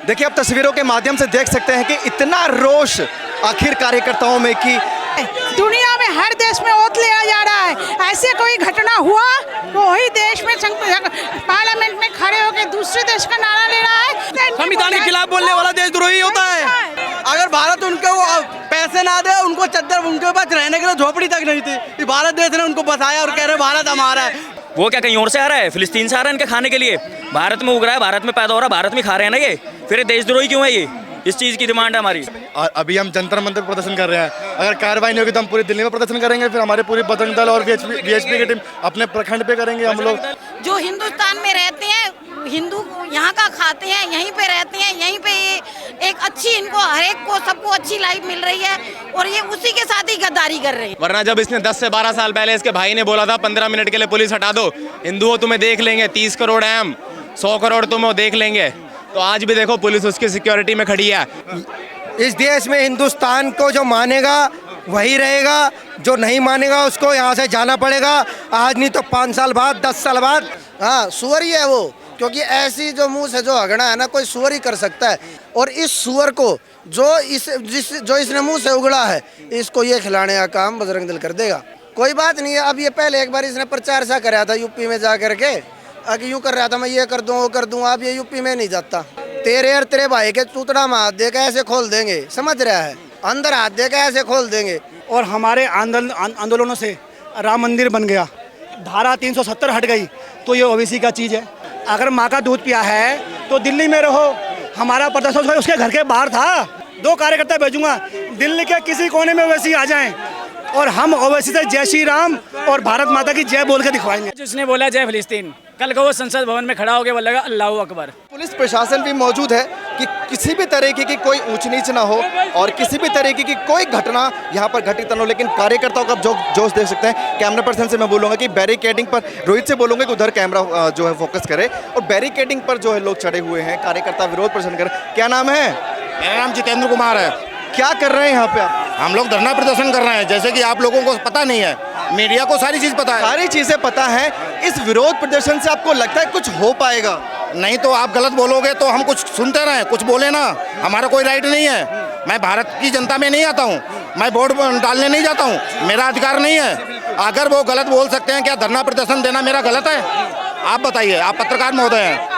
देखिए, आप तस्वीरों के माध्यम से देख सकते हैं कि इतना रोष आखिर कार्यकर्ताओं में कि दुनिया में हर देश में ओत लिया जा रहा है। ऐसे कोई घटना हुआ तो वही देश में पार्लियामेंट में खड़े होकर दूसरे देश का नारा ले रहा है। संविधान के खिलाफ बोलने वाला देशद्रोही होता है। अगर भारत उनको पैसे ना दे, उनको चद्दर, उनके पास रहने के लिए झोपड़ी तक नहीं थी, भारत देश ने उनको बसाया और कह रहे भारत हमारा है। वो क्या कहीं और से आ रहा है? फिलिस्तीन से आ रहा है इनके खाने के लिए? भारत में उग रहा है, भारत में पैदा हो रहा है, भारत में खा रहे हैं ना ये, फिर देशद्रोही क्यों है ये? इस चीज़ की डिमांड है हमारी। और अभी हम जंतर मंतर प्रदर्शन कर रहे हैं। अगर कार्रवाई नहीं होगी तो हम पूरी दिल्ली में प्रदर्शन करेंगे। फिर हमारे पूरी बजरंग दल और वीएचपी की टीम अपने प्रखंड पे करेंगे। हम लोग जो हिंदुस्तान में रहते हैं, हिंदू यहाँ का खाते हैं, यहीं पे रहते हैं, यहीं पे एक अच्छी इनको हर एक को सबको अच्छी लाइफ मिल रही है और ये उसी के साथ ही गद्दारी कर रहे हैं। वरना जब इसने 10 से 12 साल पहले इसके भाई ने बोला था 15 मिनट के लिए पुलिस हटा दो, हिंदुओं तुम्हें देख लेंगे, 30 करोड़ हैं हम, 100 करोड़ तुम देख लेंगे, तो आज भी देखो पुलिस उसकी सिक्योरिटी में खड़ी है। इस देश में हिंदुस्तान को जो मानेगा वही रहेगा, जो नहीं मानेगा उसको यहाँ से जाना पड़ेगा। आज नहीं तो 5 साल बाद, 10 साल बाद। हाँ, सुअर ही है वो, क्योंकि ऐसी जो मुंह से जो हगड़ा है ना, कोई सुअर ही कर सकता है। और इस सुअर को जो इसने मुंह से उगड़ा है, इसको ये खिलाने का काम बजरंग दल कर देगा। कोई बात नहीं है। अब ये पहले एक बार इसने प्रचार सा कराया था यूपी में जा करके, अगर यूँ कर रहा था मैं ये कर दूँ वो कर दूँ। अब ये यूपी में नहीं जाता। तेरे और तेरे भाई के चूतड़ा में हाथ दे के ऐसे खोल देंगे, समझ रहा है, अंदर हाथ दे के ऐसे खोल देंगे। और हमारे आंदोलनों से राम मंदिर बन गया, धारा 370 हट गई, तो ये ओबीसी का चीज़ है। अगर माँ का दूध पिया है तो दिल्ली में रहो। हमारा प्रदर्शन उसके घर के बाहर था। 2 कार्यकर्ता भेजूंगा, दिल्ली के किसी कोने में ओवैसी आ जाएं और हम ओवैसी से जय श्री राम और भारत माता की जय बोल के दिखवाएंगे। जिसने बोला जय फिलिस्तीन, कल को वो संसद भवन में खड़ा होकर बोलेगा अल्लाहू अकबर। पुलिस प्रशासन भी मौजूद है कि किसी भी तरीके की कोई ऊंच नीच ना हो और किसी भी तरीके की कोई घटना यहाँ पर घटित न हो। लेकिन कार्यकर्ताओं का जोश देख सकते हैं। कैमरा पर्सन से मैं बोलूँगा कि बैरिकेडिंग पर, रोहित से बोलूँगा कि उधर कैमरा जो है फोकस करे और बैरिकेडिंग पर जो है लोग चढ़े हुए हैं, कार्यकर्ता विरोध प्रदर्शन कर। क्या नाम है? मेरा नाम जितेंद्र कुमार है। क्या कर रहे हैं यहाँ पे आप? हम लोग धरना प्रदर्शन कर रहे हैं। जैसे कि आप लोगों को पता नहीं है, मीडिया को सारी चीज़ पता है। सारी चीज़ें पता है। इस विरोध प्रदर्शन से आपको लगता है कुछ हो पाएगा? नहीं तो आप गलत बोलोगे तो हम कुछ सुनते रहें, कुछ बोले ना। हमारा कोई राइट नहीं है। मैं भारत की जनता में नहीं आता हूँ, मैं वोट डालने नहीं जाता हूँ, मेरा अधिकार नहीं है। अगर वो गलत बोल सकते हैं, क्या धरना प्रदर्शन देना मेरा गलत है? आप बताइए, आप पत्रकार महोदय हैं।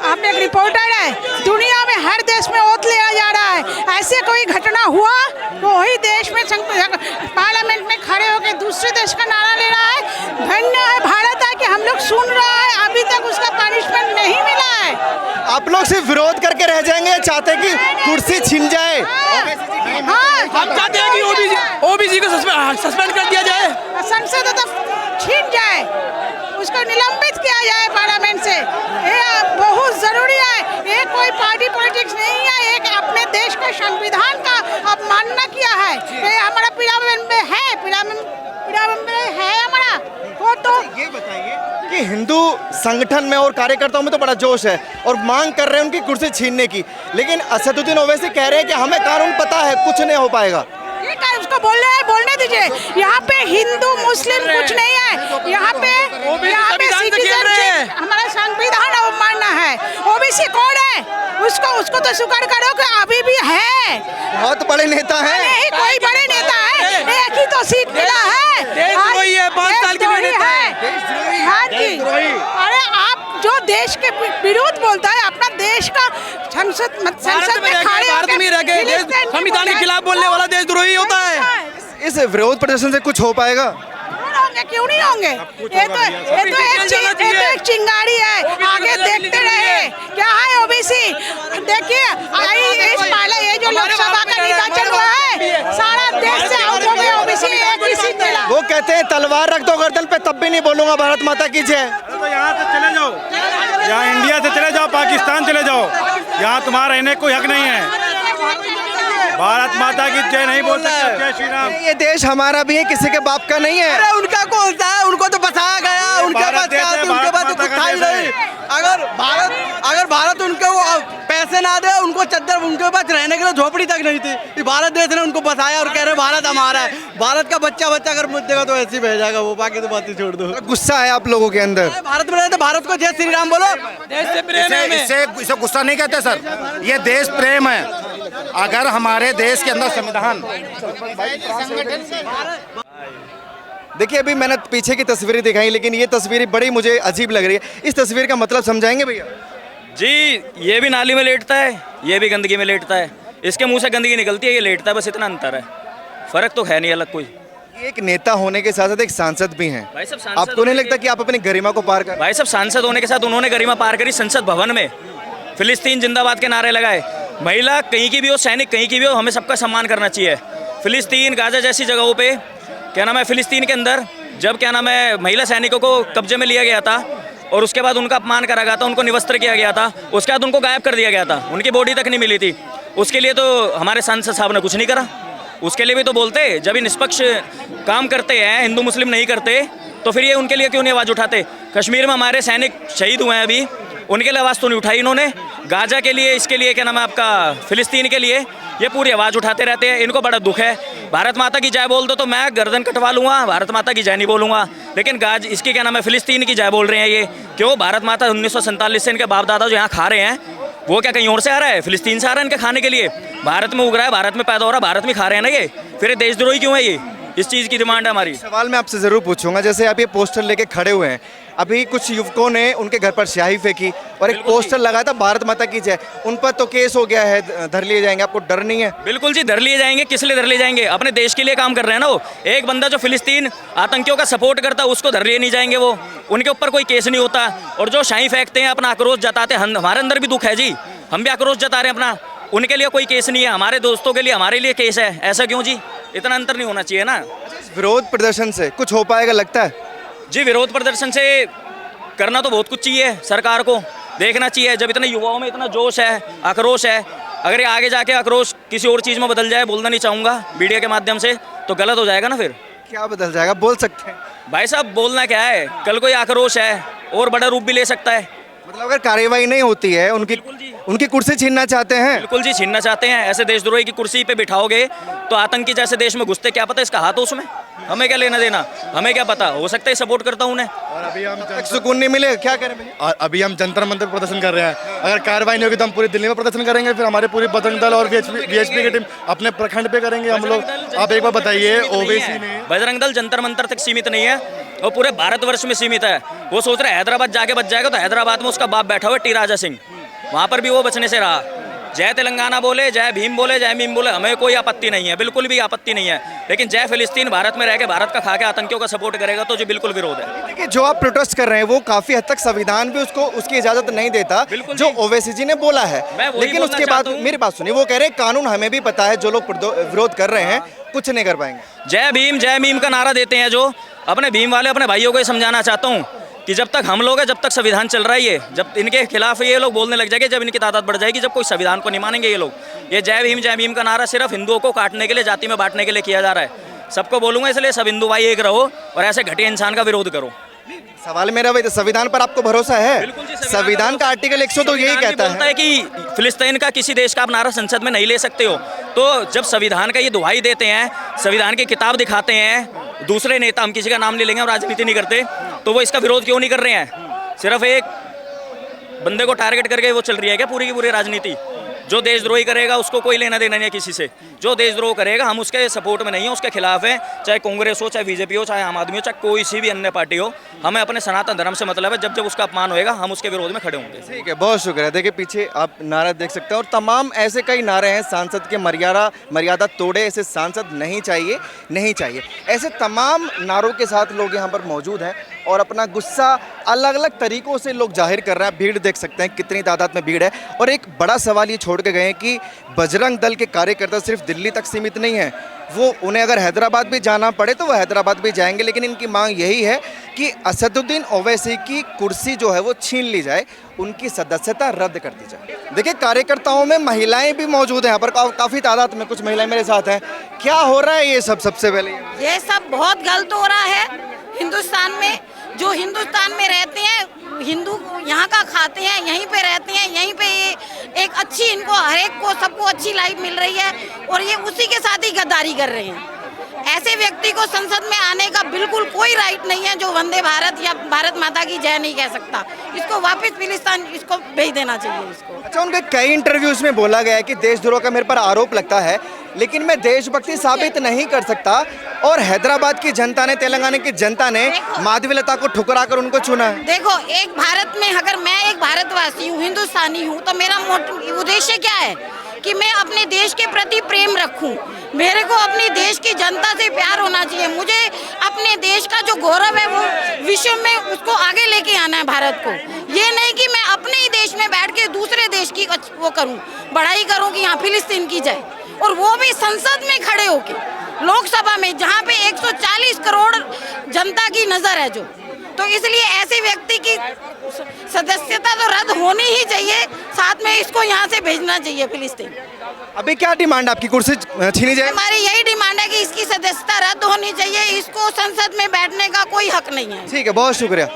आप एक रिपोर्टर है। दुनिया में हर देश में ओत लिया जा रहा है। ऐसे कोई घटना हुआ तो वही देश में पार्लियामेंट में खड़े होकर दूसरे देश का नारा ले रहा है। धन्य है भारत है कि हम लोग सुन रहा है, अभी तक उसका पनिशमेंट नहीं मिला है। आप लोग सिर्फ विरोध करके रह जाएंगे या चाहते हैं कि कुर्सी छिन जाए? हम चाहते हैं कि ओबीसी को सस्पेंड कर दिया जाए, संसद तो छीन जाए, उसको निलंबित किया जाए पार्लियामेंट से। ये बहुत जरूरी है। ये कोई पार्टी पॉलिटिक्स नहीं है, एक अपने देश का संविधान का अवमानना किया है। ये हमारा पीढ़ा में है हमारा वो। तो ये बताइए कि हिंदू संगठन में और कार्यकर्ताओं में तो बड़ा जोश है और मांग कर रहे हैं उनकी कुर्सी छीनने की, लेकिन असदुद्दीन ओवैसी कह रहे हैं कि हमें कानून पता है, कुछ नहीं हो पाएगा। उसको बोलने दीजिए। यहाँ पे हिंदू मुस्लिम कुछ नहीं है। यहाँ पे सिटीजनशिप हमारा संविधान अवमानना है। ओबीसी कौन है? उसको तो स्वीकार करो कि अभी भी है। बहुत बड़े नेता हैं। नहीं, कोई बड़े नेता है, एक ही तो सीट मिला है। देशद्रोही है, 5 साल के नेता है। हाँ जी। अरे आप जो देश के विरोध बोलता है, अपना देश का संसद में खड़े होकर संविधान के खिलाफ बोलने वाला देशद्रोही होता है। इस विरोध प्रदर्शन से कुछ हो पाएगा? क्यों नहीं होंगे? ये तो एक चिंगारी है। आगे देखते रहे क्या है ओबीसी। देखिए ये जो लोकसभा का निर्वाचन हुआ है, सारा देश से आउट हो गया ओबीसी, एक ही सीट मिला। वो कहते हैं तलवार रख दो गर्दन पे तब भी नहीं बोलूंगा भारत माता की जय। तो यहाँ से चले जाओ, यहाँ इंडिया से चले जाओ, पाकिस्तान चले जाओ, यहाँ तुम्हारा रहने कोई हक नहीं है। भारत माता की जय नहीं बोल सकते, जय श्री राम। ये देश हमारा भी है, किसी के बाप का नहीं है। अरे उनका कौन सा है? उनको तो बसाया गया, उनके पास तो कुछ था ही नहीं। अगर भारत उनको पैसे पैसे ना दे उनको चद्दर, उनके पास रहने के लिए झोपड़ी तक नहीं थी। ये भारत देश ने उनको बसाया और कह रहे भारत हमारा है। भारत का बच्चा अगर मुझ देगा तो ऐसे ही भेजाएगा वो, बाकी तो बात ही छोड़ दो। गुस्सा है आप लोगों के अंदर? भारत में रहते भारत को जय श्री राम बोलो, देश से प्रेम है। इसे गुस्सा नहीं कहते सर, ये देश प्रेम है। अगर हमारे देश के अंदर संविधान, देखिए अभी मैंने पीछे की तस्वीरें दिखाई, लेकिन ये तस्वीरें बड़ी मुझे अजीब लग रही है। इस तस्वीर का मतलब समझाएंगे भैया? जी, ये भी नाली में लेटता है, ये भी गंदगी में लेटता है। इसके मुंह से गंदगी निकलती है, ये लेटता है, बस इतना अंतर है। फर्क तो है नहीं अलग कोई। ये एक नेता होने के साथ साथ एक सांसद भी हैं। भाई साहब, सांसद आपको नहीं लगता कि आप अपनी गरिमा को पार कर? भाई साहब, सांसद होने के साथ उन्होंने गरिमा पार करी संसद भवन में, फिलिस्तीन जिंदाबाद के नारे लगाए। महिला कहीं की भी हो, सैनिक कहीं की भी हो, हमें सबका सम्मान करना चाहिए। फिलिस्तीन, गाजा जैसी जगहों पे क्या नाम है, फिलिस्तीन के अंदर जब क्या नाम है महिला सैनिकों को कब्जे में लिया गया था और उसके बाद उनका अपमान करा गया था, उनको निवस्त्र किया गया था, उसके बाद उनको गायब कर दिया गया था, उनकी बॉडी तक नहीं मिली थी। उसके लिए तो हमारे सांसद साहब ने कुछ नहीं करा। उसके लिए भी तो बोलते, जब ये निष्पक्ष काम करते हैं, हिंदू मुस्लिम नहीं करते, तो फिर ये उनके लिए क्यों नहीं आवाज़ उठाते? कश्मीर में हमारे सैनिक शहीद हुए हैं अभी, उनके लिए आवाज़ तो नहीं उठाई इन्होंने। गाजा के लिए, इसके लिए क्या नाम है आपका, फिलिस्तीन के लिए ये पूरी आवाज़ उठाते रहते हैं। इनको बड़ा दुख है। भारत माता की जय बोल दो तो मैं गर्दन कटवा लूँगा, भारत माता की जय नहीं बोलूँगा। लेकिन इसकी क्या नाम है, फिलिस्तीन की जय बोल रहे हैं ये। क्यों? भारत माता 1947 से इनके बाप दादा जो यहाँ खा रहे हैं, वो क्या कहीं और से आ रहा है? फिलिस्तीन से आ रहा है इनके खाने के लिए। भारत में उग रहा है, भारत में पैदा हो रहा है, भारत में खा रहे हैं ना ये, फिर ये देशद्रोही क्यों है ये? इस चीज़ की डिमांड है हमारी। सवाल मैं आपसे ज़रूर पूछूंगा, जैसे आप ये पोस्टर लेके खड़े हुए हैं, अभी कुछ युवकों ने उनके घर पर स्याही फेंकी और एक पोस्टर लगाया था भारत माता की जय, उन पर तो केस हो गया है, धर लिए जाएंगे, आपको डर नहीं है? बिल्कुल जी, धर लिए जाएंगे। किस लिए धर लिए जाएंगे? अपने देश के लिए काम कर रहे हैं ना वो। एक बंदा जो फिलिस्तीन आतंकियों का सपोर्ट करता है उसको धर लिए नहीं जाएंगे वो, उनके ऊपर कोई केस नहीं होता। और जो शाही फेंकते हैं, अपना आक्रोश जताते हैं, हमारे अंदर भी दुख है जी, हम भी आक्रोश जता रहे हैं अपना, उनके लिए कोई केस नहीं है। हमारे दोस्तों के लिए, हमारे लिए केस है। ऐसा क्यों जी? इतना अंतर नहीं होना चाहिए ना। विरोध प्रदर्शन से कुछ हो पाएगा लगता है? जी, विरोध प्रदर्शन से करना तो बहुत कुछ चाहिए, सरकार को देखना चाहिए। जब इतने युवाओं में इतना जोश है, आक्रोश है, अगर ये आगे जाके आक्रोश किसी और चीज़ में बदल जाए, बोलना नहीं चाहूँगा मीडिया के माध्यम से, तो गलत हो जाएगा ना फिर। क्या बदल जाएगा, बोल सकते हैं? भाई साहब, बोलना क्या है, कल कोई आक्रोश है और बड़ा रूप भी ले सकता है। मतलब अगर कार्रवाई नहीं होती है, उनकी कुर्सी छीनना चाहते हैं? बिल्कुल जी, छीनना चाहते हैं। ऐसे देशद्रोही की कुर्सी पे बिठाओगे तो आतंकी जैसे देश में घुसते, क्या पता इसका हाथ हो उसमें, हमें क्या लेना देना, हमें क्या पता, हो सकता है सपोर्ट करता हूँ उन्हें। और अभी हम सुकून नहीं मिले, क्या करें भैया? अभी हम जंतर मंतर प्रदर्शन कर रहे हैं। अगर कार्रवाई नहीं होगी तो हम पूरी दिल्ली में प्रदर्शन करेंगे, फिर हमारे पूरी बजरंग दल और वीएचपी की टीम अपने प्रखंड पे करेंगे हम लोग। आप एक बार बताइए, ओवैसी ने, बजरंग दल जंतर मंतर तक सीमित नहीं है, वो पूरे भारतवर्ष में सीमित है। वो सोच रहे हैदराबाद जाके बच जाएगा, तो हैदराबाद में उसका बाप बैठा हुआ है टी राजा सिंह, वहाँ पर भी वो बचने से रहा। जय तेलंगाना बोले, जय भीम बोले, जय मीम बोले, हमें कोई आपत्ति नहीं है, बिल्कुल भी आपत्ति नहीं है। लेकिन जय फिलिस्तीन, भारत में रह के भारत का खा के आतंकियों का सपोर्ट करेगा तो जो बिल्कुल विरोध है। देखिए, जो आप प्रोटेस्ट कर रहे हैं वो काफी हद तक संविधान भी उसकी इजाजत नहीं देता, जो ओवैसी जी ने बोला है। लेकिन उसके बाद मेरी बात सुनिए, वो कह रहे हैं कानून हमें भी पता है, जो लोग विरोध कर रहे हैं कुछ नहीं कर पाएंगे। जय भीम, जय मीम का नारा देते हैं जो अपने भीम वाले, अपने भाइयों को ये समझाना चाहता हूँ कि जब तक हम लोग हैं, जब तक संविधान चल रहा है, ये जब इनके खिलाफ ये लोग बोलने लग जाएंगे, जब इनकी तादाद बढ़ जाएगी, जब कोई संविधान को नहीं मानेंगे ये लोग। ये जय भीम का नारा सिर्फ हिंदुओं को काटने के लिए, जाति में बांटने के लिए किया जा रहा है। सबको बोलूंगा, इसलिए सब हिंदू भाई एक रहो और ऐसे घटिया इंसान का विरोध करो। सवाल मेरा वही, संविधान पर आपको भरोसा है? संविधान का आर्टिकल 100 तो यही कहता है कि फिलिस्तीन का किसी देश का आप नारा संसद में नहीं ले सकते हो। तो जब संविधान का ये दुहाई देते हैं, संविधान की किताब दिखाते हैं दूसरे नेता, हम किसी का नाम नहीं लेंगे, हम राजनीति नहीं करते, तो वो इसका विरोध क्यों नहीं कर रहे हैं? सिर्फ एक बंदे को टारगेट करके वो चल रही है क्या पूरी की पूरी राजनीति? जो देशद्रोही करेगा उसको कोई लेना देना नहीं है किसी से। जो देशद्रोह करेगा हम उसके सपोर्ट में नहीं है, उसके खिलाफ है, चाहे कांग्रेस हो, चाहे बीजेपी हो, चाहे आम आदमी हो, चाहे कोई सी भी अन्य पार्टी हो। हमें अपने सनातन धर्म से मतलब है। जब जब उसका अपमान होएगा हम उसके विरोध में खड़े होंगे। ठीक है, बहुत शुक्रिया। देखिए पीछे आप नारा देख सकते हैं और तमाम ऐसे कई नारे हैं, सांसद के मर्यादा तोड़े, ऐसे सांसद नहीं चाहिए, नहीं चाहिए, ऐसे तमाम नारों के साथ लोग यहाँ पर मौजूद हैं और अपना गुस्सा अलग अलग तरीकों से लोग जाहिर कर रहे हैं। भीड़ देख सकते हैं कितनी तादाद में भीड़ है। और एक बड़ा सवाल ये छोड़ के गए हैं कि बजरंग दल के कार्यकर्ता सिर्फ दिल्ली तक सीमित नहीं है, वो उन्हें अगर हैदराबाद भी जाना पड़े तो वो हैदराबाद भी जाएंगे। लेकिन इनकी मांग यही है कि असदुद्दीन ओवैसी की कुर्सी जो है वो छीन ली जाए, उनकी सदस्यता रद्द कर दी जाए। देखिए कार्यकर्ताओं में महिलाएं भी मौजूद हैं यहाँ पर, काफ़ी तादाद में कुछ महिलाएं मेरे साथ हैं। क्या हो रहा है ये सब? सबसे पहले ये सब बहुत गलत हो रहा है हिंदुस्तान में। जो हिंदुस्तान में रहते हैं, हिंदू यहाँ का खाते हैं, यहीं पे रहते हैं, यहीं पे ये एक अच्छी इनको हर एक को सबको अच्छी लाइफ मिल रही है और ये उसी के साथ ही गद्दारी कर रहे हैं। ऐसे व्यक्ति को संसद में आने का बिल्कुल कोई राइट नहीं है जो वंदे भारत या भारत माता की जय नहीं कह सकता। इसको वापस फिलिस्तीन इसको भेज देना चाहिए इसको। अच्छा, उनके कई इंटरव्यूज में बोला गया है कि देशद्रोह का मेरे पर आरोप लगता है, लेकिन मैं देशभक्ति साबित नहीं कर सकता और हैदराबाद की जनता ने, तेलंगाना की जनता ने माधवीलता को ठुकरा कर उनको चुना है। देखो, एक भारत में अगर मैं एक भारतवासी हूँ, हिंदुस्तानी हूँ, तो मेरा उद्देश्य क्या है कि मैं अपने देश के प्रति प्रेम रखूं। मेरे को अपनी देश की जनता से प्यार होना चाहिए। मुझे अपने देश का जो गौरव है वो विश्व में उसको आगे लेके आना है भारत को। ये नहीं कि मैं अपने ही देश में बैठ के दूसरे देश की वो करूं, बढ़ाई करूं कि यहाँ फिलिस्तीन की जाए, और वो भी संसद में खड़े होके, लोकसभा में, जहाँ पे 140 करोड़ जनता की नजर है जो। तो इसलिए ऐसे व्यक्ति की सदस्यता तो रद्द होनी ही चाहिए, साथ में इसको यहाँ से भेजना चाहिए फिलिस्तीन। अभी क्या डिमांड आपकी, कुर्सी छीनी जाए? हमारी यही डिमांड है कि इसकी सदस्यता रद्द होनी चाहिए, इसको संसद में बैठने का कोई हक नहीं है। ठीक है, बहुत शुक्रिया।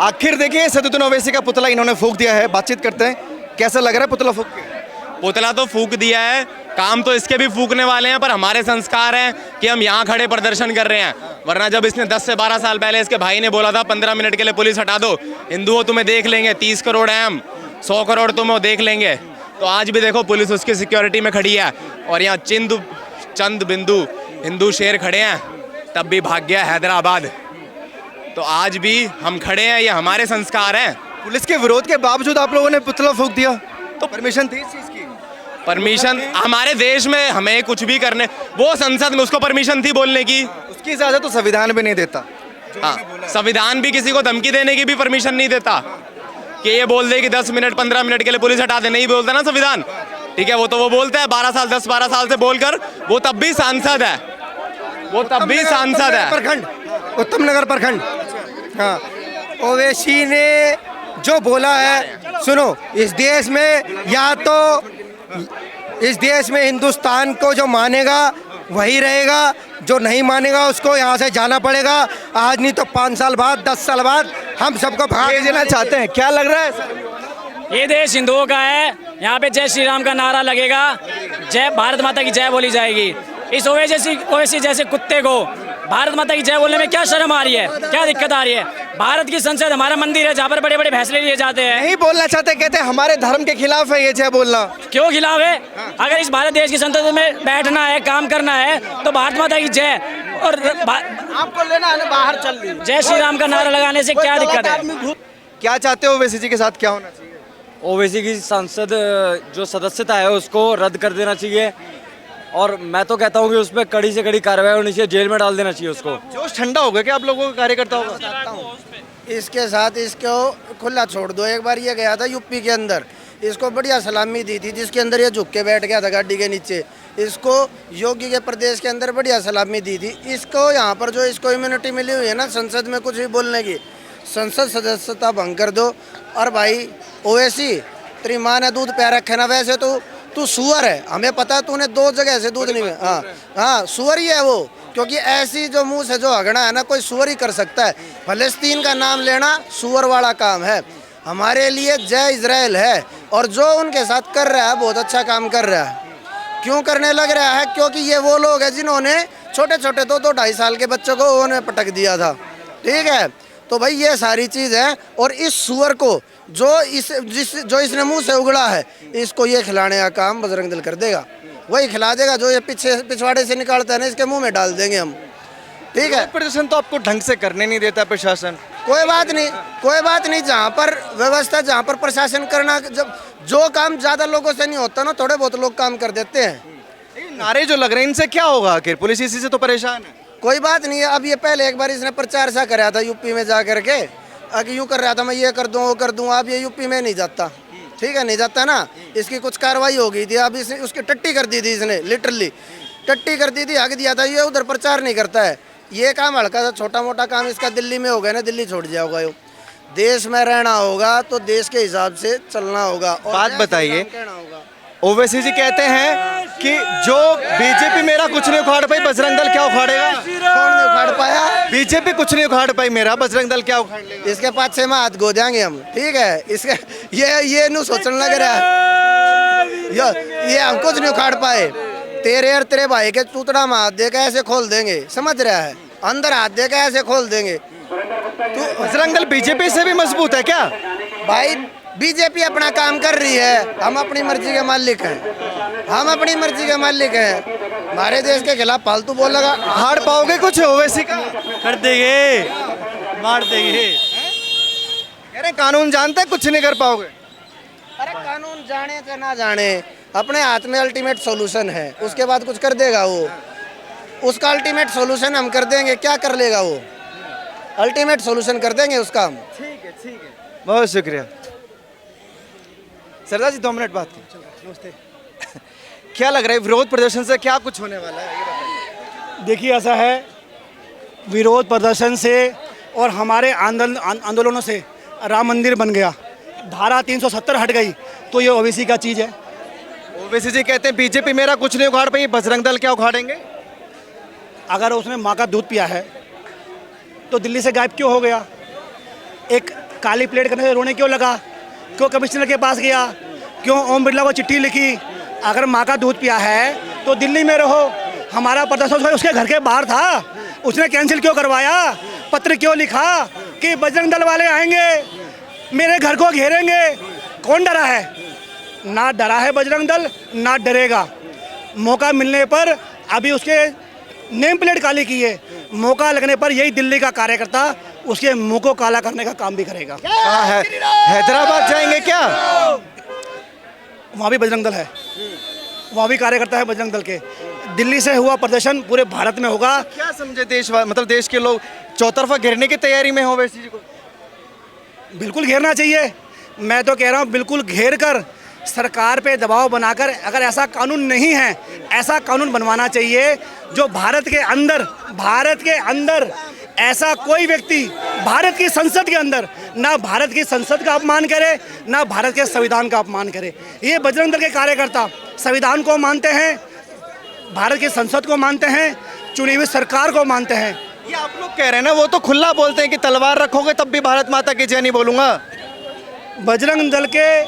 आखिर देखिए, सदुद्दीन ओवैसी का पुतला इन्होंने फूंक दिया है। बातचीत करते हैं, कैसा लग रहा है पुतला फूंक के? पुतला तो फूंक दिया है, काम तो इसके भी फूंकने वाले हैं, पर हमारे संस्कार हैं कि हम यहाँ खड़े प्रदर्शन कर रहे हैं। वरना जब इसने 10 से 12 साल पहले इसके भाई ने बोला था 15 मिनट के लिए पुलिस हटा दो, हिंदुओं तुम्हें देख लेंगे, 30 करोड़ हैं हम, 100 करोड़ तुम्हें देख लेंगे, तो आज भी देखो पुलिस उसकी सिक्योरिटी में खड़ी है और यहाँ चंद बिंदु हिंदू शेर खड़े हैं, तब भी भाग गया हैदराबाद। तो आज भी हम खड़े हैं, ये हमारे संस्कार हैं। पुलिस के विरोध के बावजूद आप लोगों ने पुतला फूंक दिया, तो परमिशन थी इस चीज की? परमिशन हमारे देश में हमें कुछ भी करने, वो संसद में उसको परमिशन थी बोलने की, उसकी इजाजत तो संविधान भी नहीं देता। हाँ, संविधान भी किसी को धमकी देने की भी परमिशन नहीं देता कि ये बोल दे कि 10 मिनट 15 मिनट के लिए पुलिस हटा दे, नहीं बोलता ना संविधान। ठीक है, वो तो वो बोलता है 10-12 साल से बोलकर, वो तब भी सांसद है, वो तब भी सांसद है। प्रखंड, उत्तम नगर प्रखंड। हाँ, ओवैसी ने जो बोला है, सुनो, इस देश में या तो इस देश में हिंदुस्तान को जो मानेगा वही रहेगा, जो नहीं मानेगा उसको यहाँ से जाना पड़ेगा। आज नहीं तो 5 साल बाद, 10 साल बाद हम सबको भाग देना चाहते हैं। क्या लग रहा है सर? ये देश हिंदुओं का है, यहाँ पे जय श्री राम का नारा लगेगा, जय भारत माता की जय बोली जाएगी। इस ओवैसी जैसे कुत्ते को भारत माता की जय बोलने में क्या शर्म आ रही है, क्या दिक्कत आ रही है? भारत की संसद हमारा मंदिर है जहाँ पर बड़े बड़े फैसले लिए जाते हैं। नहीं बोलना चाहते, कहते हैं हमारे धर्म के खिलाफ है ये जय बोलना। क्यों खिलाफ है? अगर इस भारत देश की संसद में बैठना है, काम करना है, तो भारत माता की जय और आपको लेना है बाहर चल दी, जय श्री राम का नारा लगाने से क्या दिक्कत है? क्या चाहते हो ओवैसी जी के साथ क्या होना चाहिए? ओवैसी की संसद जो सदस्यता है उसको रद्द कर देना चाहिए, और मैं तो कहता हूँ कि उस पर कड़ी से कड़ी कार्रवाई होनी चाहिए, जेल में डाल देना चाहिए उसको। जोश ठंडा हो गया क्या आप लोगों का कार्यकर्ताओं का? इसके साथ इसको खुला छोड़ दो। एक बार ये गया था यूपी के अंदर, इसको बढ़िया सलामी दी थी, जिसके अंदर ये झुक के बैठ गया था गाड़ी के नीचे। इसको योगी के प्रदेश के अंदर बढ़िया सलामी दी थी। इसको यहाँ पर जो इसको इम्यूनिटी मिली हुई है ना संसद में कुछ भी बोलने की, संसद सदस्यता भंग कर दो। और भाई ओवैसी, तेरी माँ ने दूध प्यार रखे ना, वैसे तो तू सुअर है, हमें पता है तूने 2 जगह से दूध नहीं। हाँ, सुअर ही है वो, क्योंकि ऐसी जो मुंह से जो हगड़ा है ना, कोई सुअर ही कर सकता है। फलस्तीन का नाम लेना सुअर वाला काम है। हमारे लिए जय इजराइल है, और जो उनके साथ कर रहा है बहुत अच्छा काम कर रहा है। क्यों करने लग रहा है? क्योंकि ये वो लोग हैं जिन्होंने छोटे छोटे 2-2-2.5 साल के बच्चों को उन्होंने पटक दिया था। ठीक है, तो भाई ये सारी चीज़ है। और इस सुअर को जो इसने मुंह से उगड़ा है, इसको ये खिलाने का काम बजरंग दल कर देगा, वही खिला देगा। जो ये पिछवाड़े से निकालता है ना, इसके मुंह में डाल देंगे हम। ठीक है, प्रदर्शन तो आपको ढंग से करने नहीं देता प्रशासन। कोई बात नहीं, कोई बात नहीं। जहाँ पर व्यवस्था, जहाँ पर प्रशासन करना, जब जो काम ज़्यादा लोगों से नहीं होता ना, थोड़े बहुत लोग काम कर देते हैं। नारे जो लग रहे हैं इनसे क्या होगा आखिर? पुलिस इसी से तो परेशान है। कोई बात नहीं है। अब ये पहले एक बार इसने प्रचार सा कराया था यूपी में जा करके, अगर यूँ कर रहा था मैं ये कर दूँ वो कर दूँ। अब ये यूपी में नहीं जाता, ठीक है, नहीं जाता ना। इसकी कुछ कार्रवाई हो गई थी, अब इसने उसकी टट्टी कर दी थी, इसने लिटरली टट्टी कर दी थी, हक दिया था। ये उधर प्रचार नहीं करता है। ये काम हल्का सा छोटा मोटा काम इसका दिल्ली में हो गया ना, दिल्ली छोड़ दिया होगा। यो देश में रहना होगा तो देश के हिसाब से चलना होगा। बात बताइए, ओवैसी जी कहते हैं कि जो बीजेपी मेरा कुछ नहीं उखाड़ पाई, बजरंग दल क्या उखाड़ेगा? कौन नहीं उखाड़ पाया? बीजेपी कुछ नहीं उखाड़ पाई मेरा, बजरंग दल क्या उखाड़ लेगा? इसके पाछे में हाथ गो देंगे हम, ठीक है? इसके ये नू सोचने लग रहा है ये हम कुछ नहीं उखाड़ पाए। तेरे और तेरे भाई के चूतड़ा में हाथ देकर ऐसे खोल देंगे, समझ रहा है? अंदर हाथ देकर ऐसे खोल देंगे। तो बजरंग दल बीजेपी से भी मजबूत है क्या? भाई बीजेपी अपना काम कर रही है, हम अपनी मर्जी के मालिक हैं, हम अपनी मर्जी के मालिक हैं। हमारे देश के खिलाफ फालतू बोलेगा, हार पाओगे कुछ ओवैसी का? कर देंगे, मार देंगे। कह रहे कानून जानते हैं, कुछ नहीं कर पाओगे। अरे कानून जाने या ना जाने, अपने हाथ में अल्टीमेट सॉल्यूशन है, उसके बाद कुछ कर देगा वो। उसका अल्टीमेट सॉल्यूशन हम कर देंगे, क्या कर लेगा वो? अल्टीमेट सॉल्यूशन कर देंगे उसका हम। ठीक है बहुत शुक्रिया। सरदार जी 2 मिनट बात करें। क्या लग रहा है विरोध प्रदर्शन से क्या कुछ होने वाला है, ये बताइए। देखिए ऐसा है, विरोध प्रदर्शन से और हमारे आंदोलनों से राम मंदिर बन गया, धारा 370 हट गई, तो ये ओवैसी का चीज़ है। ओवैसी जी कहते हैं बीजेपी मेरा कुछ नहीं उखाड़ पाई, बजरंग दल क्या उखाड़ेंगे? अगर उसने माँ का दूध पिया है तो दिल्ली से गायब क्यों हो गया? एक काली प्लेट करने से रोने क्यों लगा? क्यों कमिश्नर के पास गया? क्यों ओम बिरला को चिट्ठी लिखी? अगर माँ का दूध पिया है तो दिल्ली में रहो। हमारा प्रदर्शन उसके घर के बाहर था, उसने कैंसिल क्यों करवाया? पत्र क्यों लिखा कि बजरंग दल वाले आएंगे, मेरे घर को घेरेंगे? कौन डरा है? ना डरा है बजरंग दल, ना डरेगा। मौका मिलने पर अभी उसके नेम प्लेट काली की है, मौका लगने पर यही दिल्ली का कार्यकर्ता उसके मुंह को काला करने का काम भी करेगा। कहाँ है? हैदराबाद जाएंगे क्या? वहाँ भी बजरंग दल है, वहाँ भी कार्यकर्ता है बजरंग दल के। दिल्ली से हुआ प्रदर्शन पूरे भारत में होगा। क्या समझे देश मतलब देश के लोग चौतरफा घेरने की तैयारी में हो ओवैसी जी को? बिल्कुल घेरना चाहिए। मैं तो कह रहा हूँ बिल्कुल घेर कर सरकार पे दबाव बनाकर, अगर ऐसा कानून नहीं है, ऐसा कानून बनवाना चाहिए जो भारत के अंदर ऐसा कोई व्यक्ति भारत की संसद के अंदर ना भारत की संसद का अपमान करे, ना भारत के संविधान का अपमान करे। ये बजरंग दल के कार्यकर्ता संविधान को मानते हैं, भारत की संसद को मानते हैं, चुनी हुई सरकार को मानते हैं। ये आप लोग कह रहे हैं ना, वो तो खुला बोलते हैं कि तलवार रखोगे तब भी भारत माता की जय नहीं बोलूंगा। बजरंग दल के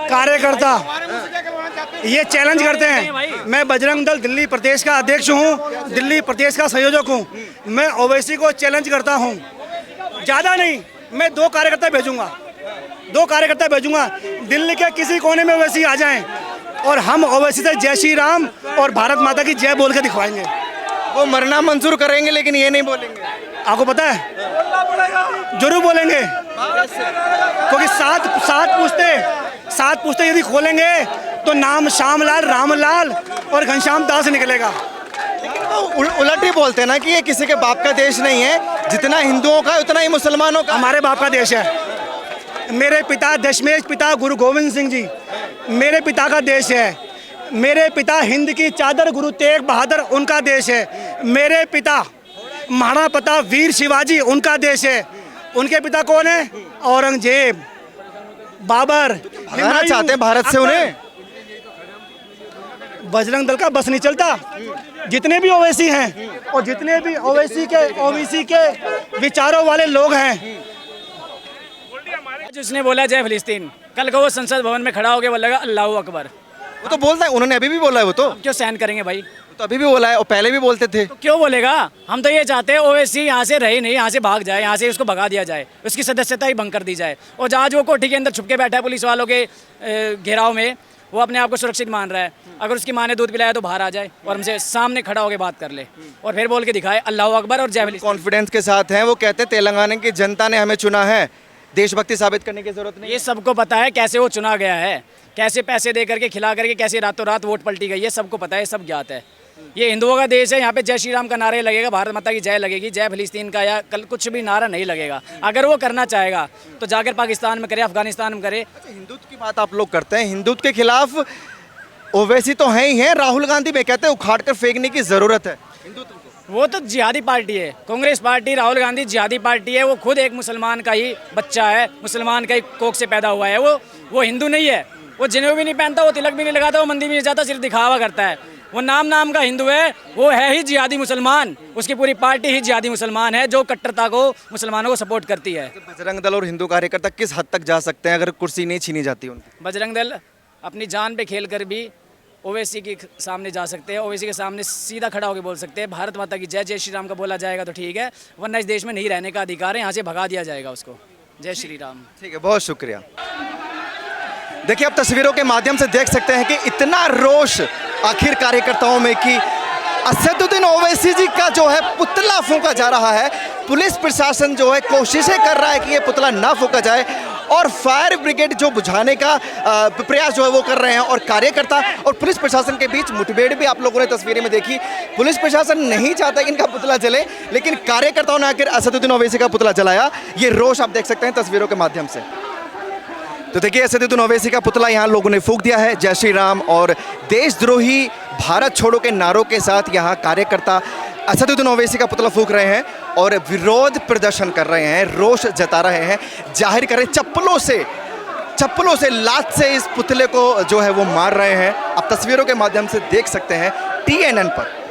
कार्यकर्ता ये चैलेंज करते हैं। मैं बजरंग दल दिल्ली प्रदेश का अध्यक्ष हूँ, दिल्ली प्रदेश का संयोजक हूँ। मैं ओवैसी को चैलेंज करता हूँ, ज़्यादा नहीं, मैं 2 कार्यकर्ता भेजूंगा, दिल्ली के किसी कोने में ओवैसी आ जाएं और हम ओवैसी से जय श्री राम और भारत माता की जय बोल के दिखवाएंगे। वो मरना मंजूर करेंगे लेकिन ये नहीं बोलेंगे। आपको पता है? जरूर बोलेंगे, क्योंकि सात पुश्ते यदि खोलेंगे तो नाम श्यामलाल, रामलाल और घनश्याम दास निकलेगा। लेकिन वो उलट ही बोलते हैं ना कि ये किसी के बाप का देश नहीं है, जितना हिंदुओं का उतना ही मुसलमानों का। हमारे बाप का देश है। मेरे पिता दशमेश पिता गुरु गोविंद सिंह जी मेरे पिता का देश है। मेरे पिता हिंद की चादर गुरु तेग बहादुर उनका देश है। मेरे पिता महाराणा प्रताप वीर शिवाजी उनका देश है। उनके पिता कौन है? औरंगजेब, बाबर। भगाना चाहते हैं भारत से उन्हें। बजरंग दल का बस नहीं चलता। जितने भी ओवैसी हैं और जितने भी ओवैसी के विचारों वाले लोग हैं, जिसने बोला जय फिलिस्तीन, कल को वो संसद भवन में खड़ा हो गया बोलेगा अल्लाहू अकबर। वो तो बोलता है, उन्होंने अभी भी बोला है। वो तो क्यों सहन करेंगे भाई? तो अभी भी बोला है और पहले भी बोलते थे। तो क्यों बोलेगा? हम तो ये चाहते हैं ओवैसी यहाँ से रहे नहीं, यहाँ से भाग जाए, यहाँ से उसको भगा दिया जाए, उसकी सदस्यता ही भंग कर दी जाए। और आज वो कोठी के अंदर छुप के बैठा है पुलिस वालों के घेराव में, वो अपने आप को सुरक्षित मान रहा है। अगर उसकी माँ ने दूध पिलाया तो बाहर आ जाए और हमसे सामने खड़ा होकर बात कर ले और फिर बोल के दिखाए अल्लाहू अकबर और जय फिलिस्तीन। कॉन्फिडेंस के साथ हैं वो, कहते हैं तेलंगाना की जनता ने हमें चुना है, देशभक्ति साबित करने की जरूरत नहीं। ये सबको पता है कैसे वो चुना गया है, कैसे पैसे दे करके खिला करके कैसे रातों रात वोट पलटी गई है, सबको पता है, सब ज्ञात है। ये हिंदुओं का देश है, यहाँ पे जय श्री राम का नारा लगेगा, भारत माता की जय लगेगी, जय फिलिस्तीन का या कल कुछ भी नारा नहीं लगेगा। अगर वो करना चाहेगा तो जाकर पाकिस्तान में करे, अफगानिस्तान में करे। हिंदुत्व की बात आप लोग करते हैं, हिंदुत्व के खिलाफ ओवैसी तो है ही है, राहुल गांधी भी कहते हैं उखाड़ कर फेंकने की जरूरत है हिंदुत्व को। वो तो जिहादी पार्टी है, कांग्रेस पार्टी, राहुल गांधी जिहादी पार्टी है। वो खुद एक मुसलमान का ही बच्चा है, मुसलमान का ही कोख से पैदा हुआ है। वो हिंदू नहीं है, वो जनेऊ भी नहीं पहनता, वो तिलक भी नहीं लगाता, वो मंदिर भी नहीं जाता, सिर्फ दिखावा करता है। वो नाम का हिंदू है, वो है ही जिहादी मुसलमान। उसकी पूरी पार्टी ही जिहादी मुसलमान है जो कट्टरता को, मुसलमानों को सपोर्ट करती है। बजरंग दल और हिंदू कार्यकर्ता किस हद तक जा सकते हैं अगर कुर्सी नहीं छीनी जाती उनकी? बजरंग दल अपनी जान पे खेल कर भी ओवैसी के सामने जा सकते हैं, ओवैसी के सामने सीधा खड़ा होकर बोल सकते हैं भारत माता की जय, जय श्री राम का बोला जाएगा तो ठीक है, वरना इस देश में नहीं रहने का अधिकार है, यहाँ से भगा दिया जाएगा उसको। जय श्री राम। ठीक है, बहुत शुक्रिया। देखिए, आप तस्वीरों के माध्यम से देख सकते हैं कि इतना रोष आखिर कार्यकर्ताओं में कि असदुद्दीन ओवैसी जी का जो है पुतला फूंका जा रहा है। पुलिस प्रशासन जो है कोशिशें कर रहा है कि ये पुतला ना फूंका जाए और फायर ब्रिगेड जो बुझाने का प्रयास जो है वो कर रहे हैं, और कार्यकर्ता और पुलिस प्रशासन के बीच मुठभेड़ भी आप लोगों ने तस्वीरें में देखी। पुलिस प्रशासन नहीं चाहता कि इनका पुतला जले, लेकिन कार्यकर्ताओं ने आखिर असदुद्दीन ओवैसी का पुतला जलाया। ये रोष आप देख सकते हैं तस्वीरों के माध्यम से। तो देखिए, असदुद्दीन ओवैसी का पुतला यहाँ लोगों ने फूंक दिया है। जय श्री राम और देशद्रोही भारत छोड़ो के नारों के साथ यहाँ कार्यकर्ता असदुद्दीन ओवैसी का पुतला फूंक रहे हैं और विरोध प्रदर्शन कर रहे हैं, रोष जता रहे हैं, जाहिर कर रहे हैं, चप्पलों से लात से इस पुतले को जो है वो मार रहे हैं। आप तस्वीरों के माध्यम से देख सकते हैं TNN पर।